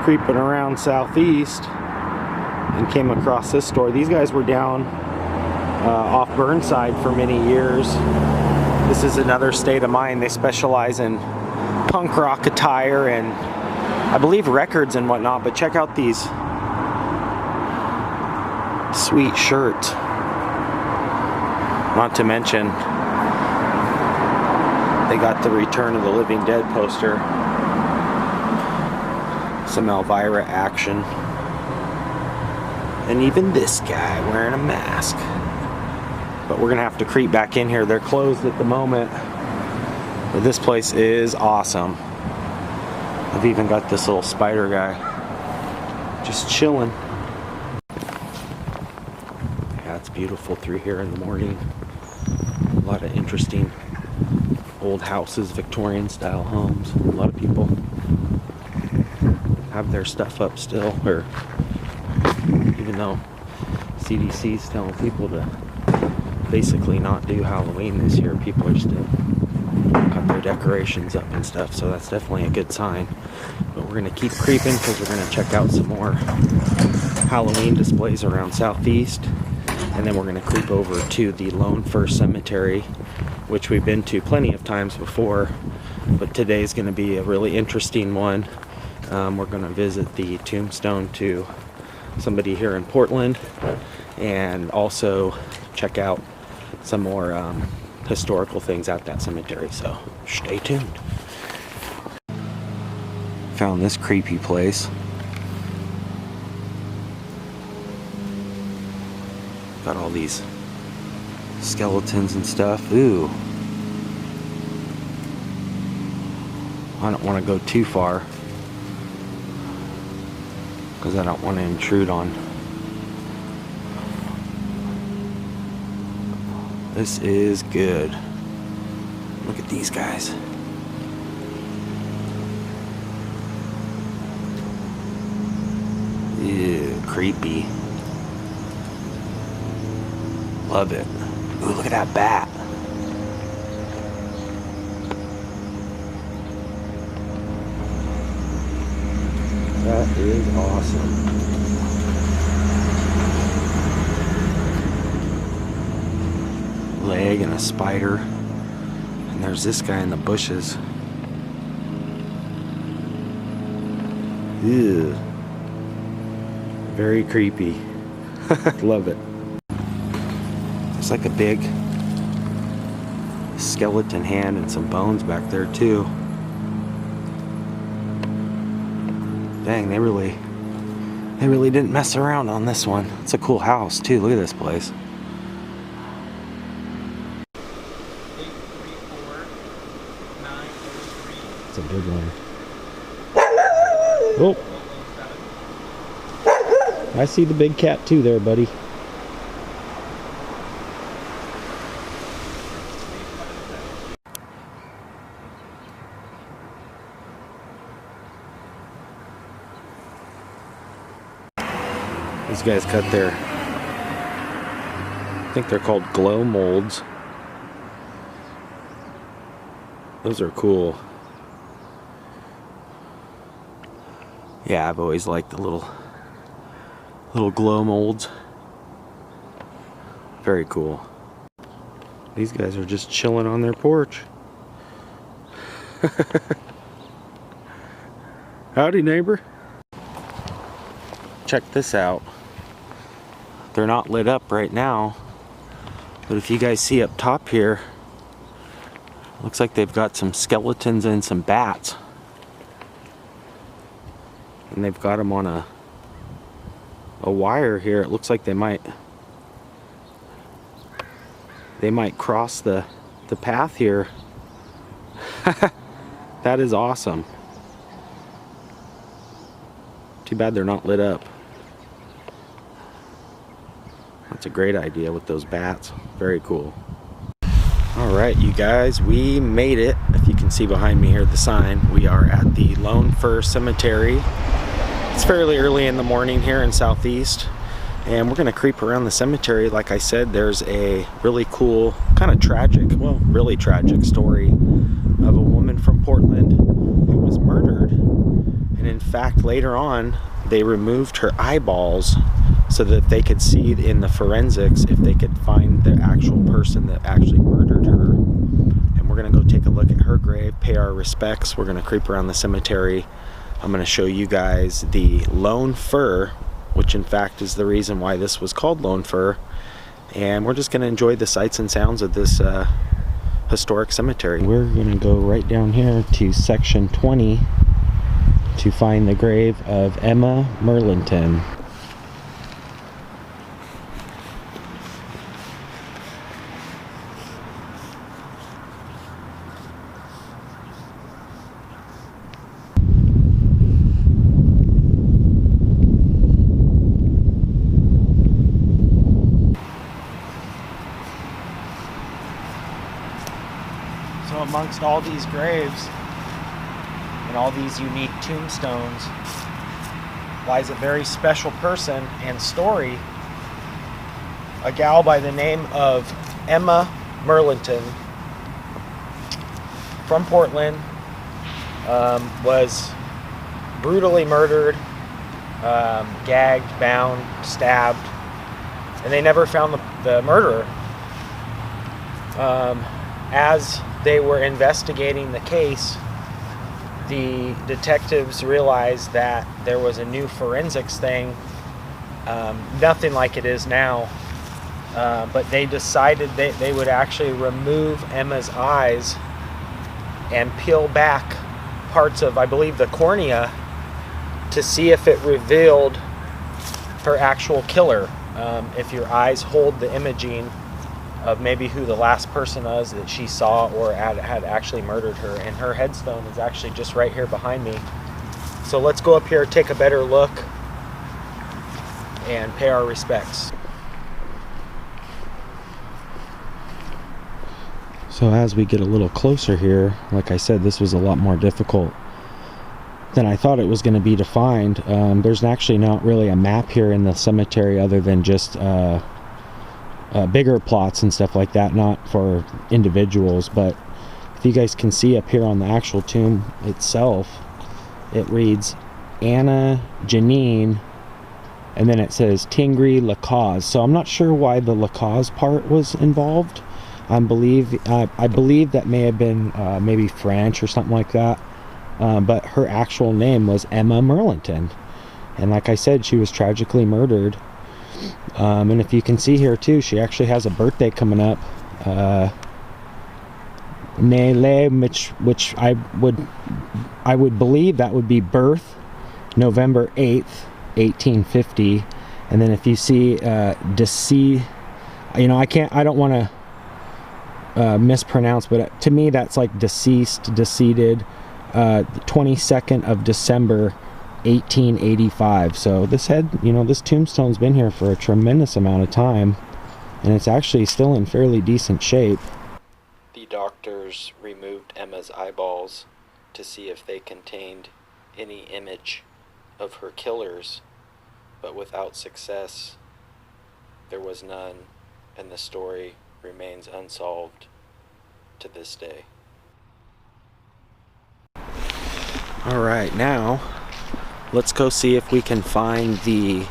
creeping around southeast and came across this store. These guys were down off Burnside for many years. This is another state of mind. They specialize in punk rock attire and I believe records and whatnot, but check out these sweet shirts. Not to mention, they got the Return of the Living Dead poster. Some Elvira action. And even this guy wearing a mask. But we're gonna have to creep back in here. They're closed at the moment. But this place is awesome. I've even got this little spider guy just chilling. Yeah, it's beautiful through here in the morning. A lot of interesting old houses, Victorian style homes. A lot of people have their stuff up still, or even though CDC's telling people to basically not do Halloween this year, people are still got their decorations up and stuff, so that's definitely a good sign. But we're gonna keep creeping because we're gonna check out some more Halloween displays around southeast, and then we're gonna creep over to the Lone Fir Cemetery, which we've been to plenty of times before, but today's gonna be a really interesting one. We're gonna visit the tombstone to somebody here in Portland, and also check out some more historical things at that cemetery, so stay tuned. Found this creepy place. Got all these skeletons and stuff. Ooh. I don't want to go too far because I don't want to intrude on. This is good. Look at these guys. Ew, creepy. Love it. Ooh, look at that bat. That is awesome. Leg and a spider, and there's this guy in the bushes. Ew. Very creepy. Love it. It's like a big skeleton hand and some bones back there too. Dang, they really didn't mess around on this one. It's a cool house too. Look at this place. A big one. Oh, I see the big cat too there, buddy. These guys cut their, I think they're called glow molds. Those are cool. Yeah, I've always liked the little glow molds. Very cool. These guys are just chilling on their porch. Howdy, neighbor. Check this out. They're not lit up right now, but if you guys see up top here, looks like they've got some skeletons and some bats. And they've got them on a wire here. It looks like they might cross the path here. That is awesome. Too bad they're not lit up. That's a great idea with those bats. Very cool. Alright, you guys, we made it. If you can see behind me here the sign, we are at the Lone Fir Cemetery. It's fairly early in the morning here in Southeast, and we're going to creep around the cemetery. Like I said, there's a really cool, kind of tragic, well, really tragic story of a woman from Portland who was murdered, and in fact, later on, they removed her eyeballs so that they could see in the forensics if they could find the actual person that actually murdered her. And we're gonna go take a look at her grave, pay our respects. We're gonna creep around the cemetery. I'm gonna show you guys the lone fir, which in fact is the reason why this was called lone fir. And we're just gonna enjoy the sights and sounds of this historic cemetery. We're gonna go right down here to section 20 to find the grave of Emma Merlinton. So amongst all these graves and all these unique tombstones lies a very special person and story. A gal by the name of Emma Merlinton from Portland, was brutally murdered, gagged, bound, stabbed, and they never found the murderer. As they were investigating the case, the detectives realized that there was a new forensics thing, nothing like it is now, but they decided they would actually remove Emma's eyes and peel back parts of, I believe, the cornea to see if it revealed her actual killer. If your eyes hold the imaging of maybe who the last person was that she saw or had actually murdered her. And her headstone is actually just right here behind me. So let's go up here, take a better look, and pay our respects. So as we get a little closer here, like I said, this was a lot more difficult than I thought it was going to be to find. There's actually not really a map here in the cemetery other than just bigger plots and stuff like that, not for individuals. But if you guys can see up here on the actual tomb itself, it reads Anna Janine, and then it says Tingri Lacause. So I'm not sure why the Lacause part was involved. I believe that may have been maybe French or something like that, but her actual name was Emma Merlinton, and like I said, she was tragically murdered. And if you can see here too, she actually has a birthday coming up, Nele, which I would believe that would be birth November 8th, 1850. And then if you see deceased, I don't want to mispronounce, but to me that's like deceded, 22nd of December 1885. So this tombstone's been here for a tremendous amount of time, and it's actually still in fairly decent shape. The doctors removed Emma's eyeballs to see if they contained any image of her killers, but without success. There was none, and the story remains unsolved to this day. Alright, now let's go see if we can find the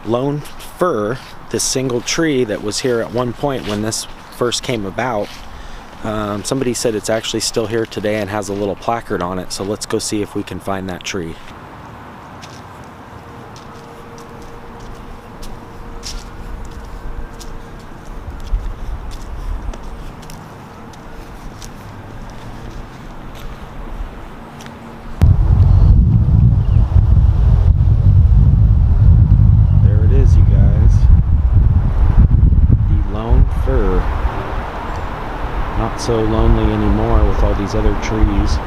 lone fir, this single tree that was here at one point when this first came about. Somebody said it's actually still here today and has a little placard on it, so let's go see if we can find that tree. Not so lonely anymore with all these other trees.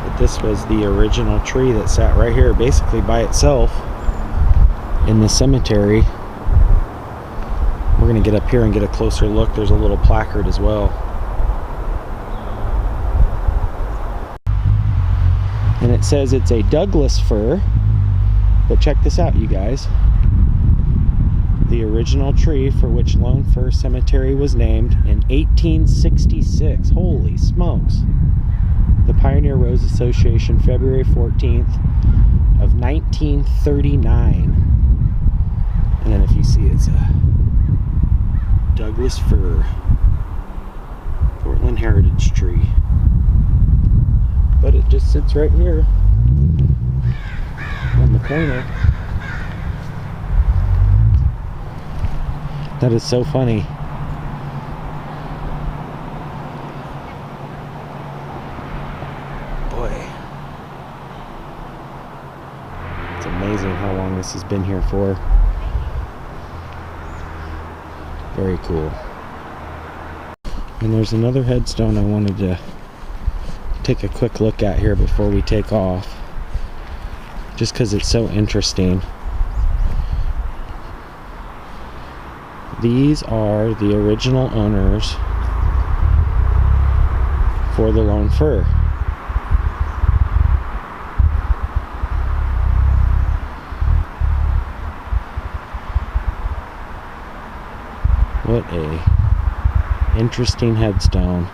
But this was the original tree that sat right here basically by itself in the cemetery. We're going to get up here and get a closer look. There's a little placard as well. And it says it's a Douglas fir. But check this out, you guys. The original tree for which Lone Fir Cemetery was named in 1866. Holy smokes. Heroes Association, February 14th of 1939. And then if you see, it's a Douglas fir, Portland heritage tree. But it just sits right here on the corner. That is so funny. Boy. It's amazing how long this has been here for. Very cool. And there's another headstone I wanted to take a quick look at here before we take off, just because it's so interesting. These are the original owners for the lone fir. What a interesting headstone.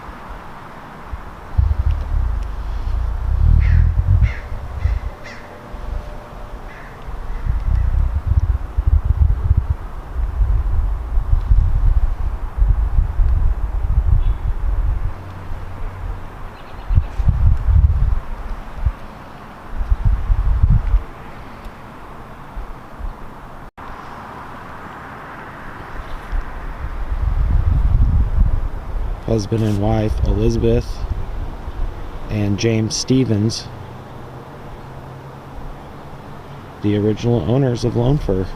Husband and wife Elizabeth and James Stevens, the original owners of Lone Fir.